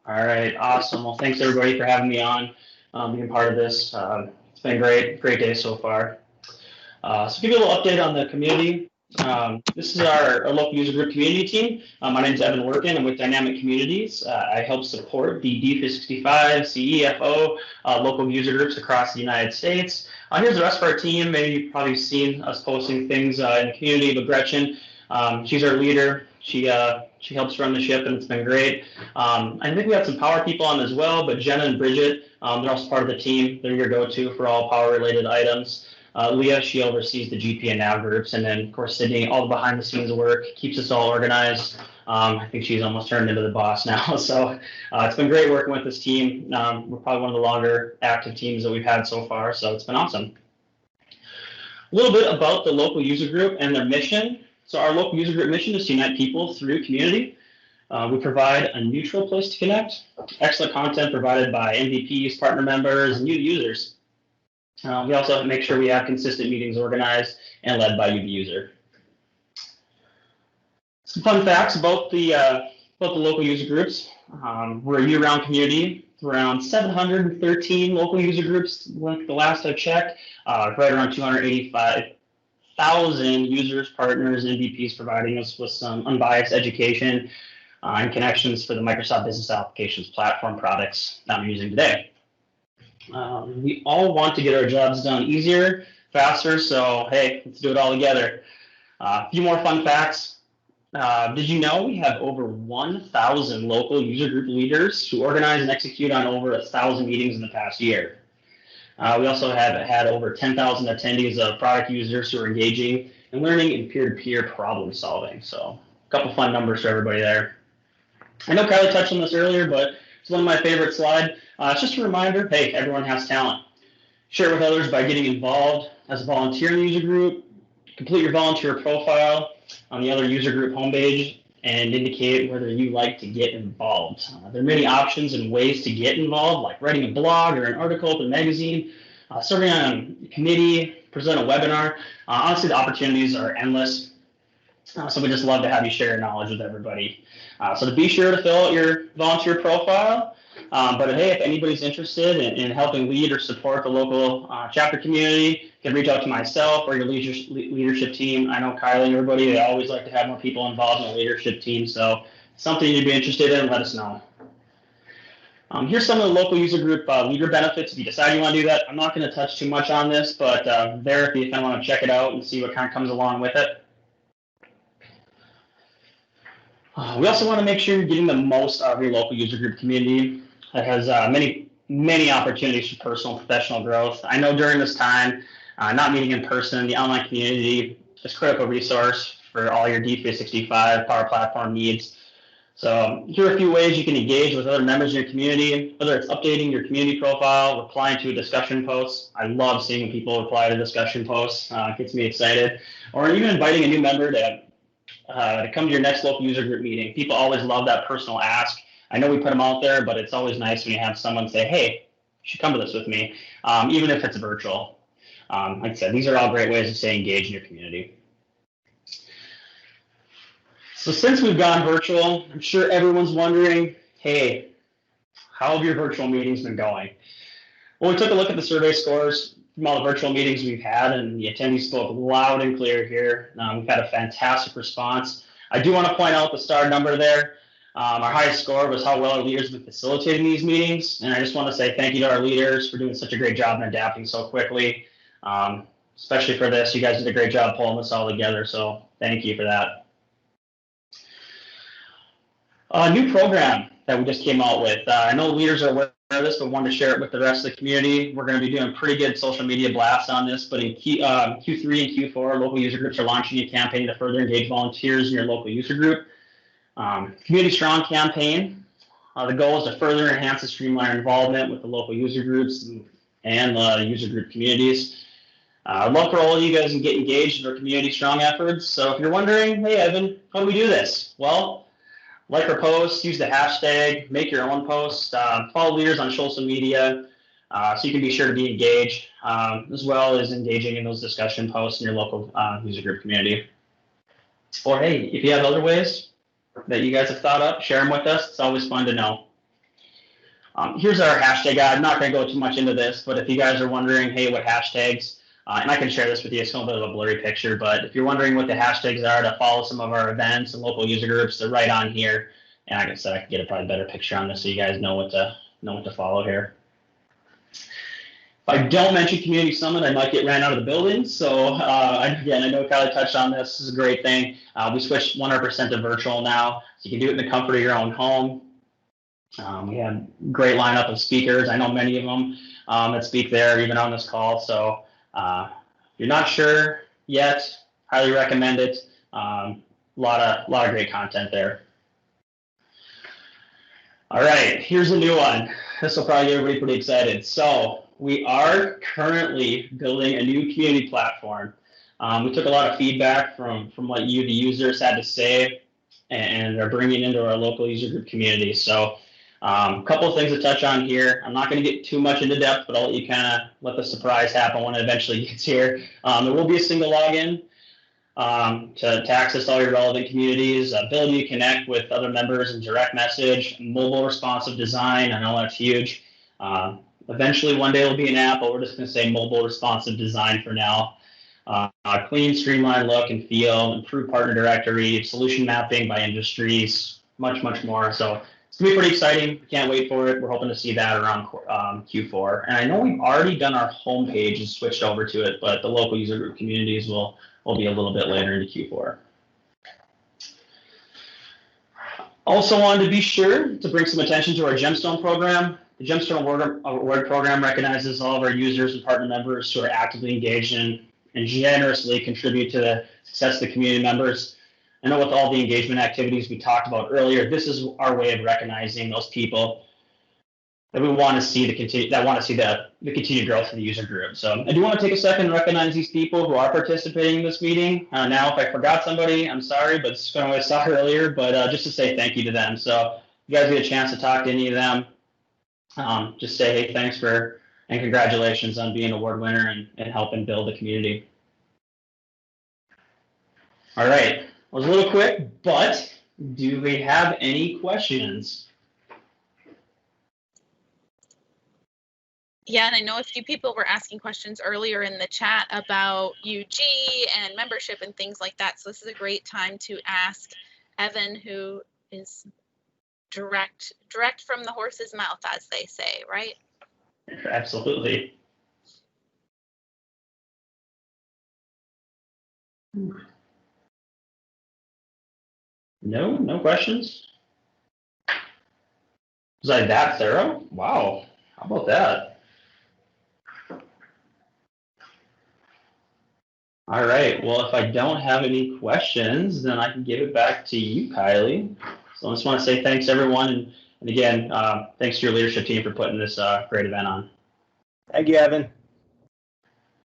All right, awesome. Well, thanks everybody for having me on, being part of this. It's been great day so far. So give you a little update on the community. This is our local user group community team. My name is Evan Workin. I'm with Dynamic Communities. I help support the D365, CEFO, local user groups across the United States. Here's the rest of our team. Maybe you've probably seen us posting things in the community, but Gretchen, she's our leader. She helps run the ship, and it's been great. I think we have some power people on as well, but Jenna and Bridget, they're also part of the team. They're your go-to for all power-related items. Leah, she oversees the GP and NAV groups, and then, of course, Sydney, all the behind-the-scenes work, keeps us all organized. I think she's almost turned into the boss now, so it's been great working with this team. We're probably one of the longer active teams that we've had so far, so it's been awesome. A little bit about the local user group and their mission. So our local user group mission is to unite people through community. We provide a neutral place to connect, excellent content provided by MVPs, partner members, and you users. We also make sure we have consistent meetings organized and led by you, the user. Some fun facts about the local user groups. We're a year-round community. Around 713 local user groups, like the last I checked, right around 285,000 users, partners, MVPs providing us with some unbiased education and connections for the Microsoft Business Applications platform products that I'm using today. We all want to get our jobs done easier, faster, so hey, let's do it all together. A few more fun facts. Did you know we have over 1,000 local user group leaders who organize and execute on over 1,000 meetings in the past year? We also have had over 10,000 attendees of product users who are engaging and learning in peer-to-peer problem solving. So a couple fun numbers for everybody there. I know Kylie touched on this earlier, but it's one of my favorite slides. It's just a reminder, hey, everyone has talent. Share it with others by getting involved as a volunteer in the user group. Complete your volunteer profile on the other user group homepage and indicate whether you like to get involved. There are many options and ways to get involved, like writing a blog or an article for a magazine, serving on a committee, present a webinar. Honestly, the opportunities are endless. So we just love to have you share your knowledge with everybody. So to be sure to fill out your volunteer profile. But hey, if anybody's interested in helping lead or support the local chapter community, you can reach out to myself or your leadership team. I know Kylie and everybody, they always like to have more people involved in the leadership team. So something you'd be interested in, let us know. Here's some of the local user group leader benefits if you decide you want to do that. I'm not going to touch too much on this, but there if you kind of want to check it out and see what kind of comes along with it. We also want to make sure you're getting the most out of your local user group community. It has many opportunities for personal and professional growth. I know during this time, not meeting in person, the online community is a critical resource for all your D365 Power Platform needs. So here are a few ways you can engage with other members in your community, whether it's updating your community profile, replying to a discussion post. I love seeing people reply to discussion posts. It gets me excited. Or even inviting a new member to come to your next local user group meeting. People always love that personal ask. I know we put them out there, but it's always nice when you have someone say, hey, you should come to this with me, even if it's virtual. Like I said, these are all great ways to stay engaged in your community. So since we've gone virtual, I'm sure everyone's wondering, hey, how have your virtual meetings been going? Well, we took a look at the survey scores from all the virtual meetings we've had, and the attendees spoke loud and clear here. We've had a fantastic response. I do want to point out the star number there. Our highest score was how well our leaders have been facilitating these meetings, and I just want to say thank you to our leaders for doing such a great job in adapting so quickly. Especially for this, you guys did a great job pulling this all together, so thank you for that. A new program that we just came out with. I know leaders are aware of this, but wanted to share it with the rest of the community. We're going to be doing pretty good social media blasts on this, but in Q3 and Q4, local user groups are launching a campaign to further engage volunteers in your local user group. Community Strong campaign. The goal is to further enhance and streamline involvement with the local user groups and the user group communities. I'd love for all of you guys to get engaged in our Community Strong efforts. So if you're wondering, hey, Evan, how do we do this? Well, like our posts, use the hashtag, make your own posts, follow leaders on social media so you can be sure to be engaged, as well as engaging in those discussion posts in your local user group community. Or hey, if you have other ways that you guys have thought up, share them with us. It's always fun to know. Here's our hashtag guide. I'm not going to go too much into this, but if you guys are wondering, hey, what hashtags, and I can share this with you, it's a little bit of a blurry picture, but if you're wondering what the hashtags are to follow some of our events and local user groups, they're right on here. And like I said, I can get a probably better picture on this so you guys know what to follow here. If I don't mention Community Summit, I might get ran out of the building. So again, I know Kylie touched on this. This is a great thing. We switched 100% to virtual now, so you can do it in the comfort of your own home. We have a great lineup of speakers. I know many of them that speak there, even on this call. So if you're not sure yet, highly recommend it. Lot of great content there. All right, here's a new one. This will probably get everybody pretty excited. So we are currently building a new community platform. We took a lot of feedback from what you, the users, had to say, and are bringing into our local user group community. So a couple of things to touch on here. I'm not going to get too much into depth, but I'll let you kind of let the surprise happen when it eventually gets here. There will be a single login to access all your relevant communities, ability to connect with other members and direct message, mobile responsive design. I know that's huge. Eventually, one day it'll be an app, but we're just going to say mobile responsive design for now. Clean, streamlined look and feel, improved partner directory, solution mapping by industries, much, much more. So it's going to be pretty exciting. Can't wait for it. We're hoping to see that around Q4. And I know we've already done our homepage and switched over to it, but the local user group communities will be a little bit later into Q4. Also wanted to be sure to bring some attention to our Gemstone program. The Gemstone Award program recognizes all of our users and partner members who are actively engaged in and generously contribute to the success of the community members. I know with all the engagement activities we talked about earlier, this is our way of recognizing those people that we want to see the continued growth of the user group. So I do want to take a second and recognize these people who are participating in this meeting. Now, if I forgot somebody, I'm sorry, but it's kind of what I saw earlier, but just to say thank you to them. So if you guys get a chance to talk to any of them, just say, hey, thanks for, and congratulations on being an award winner and helping build the community. All right, it was a little quick, but do we have any questions? Yeah, and I know a few people were asking questions earlier in the chat about UG and membership and things like that. So this is a great time to ask Evan, who is direct from the horse's mouth, as they say, right? Absolutely. No questions? Was I that thorough? Wow, how about that? All right, well, if I don't have any questions, then I can give it back to you, Kylie. So I just want to say thanks, everyone. And again, thanks to your leadership team for putting this great event on. Thank you, Evan.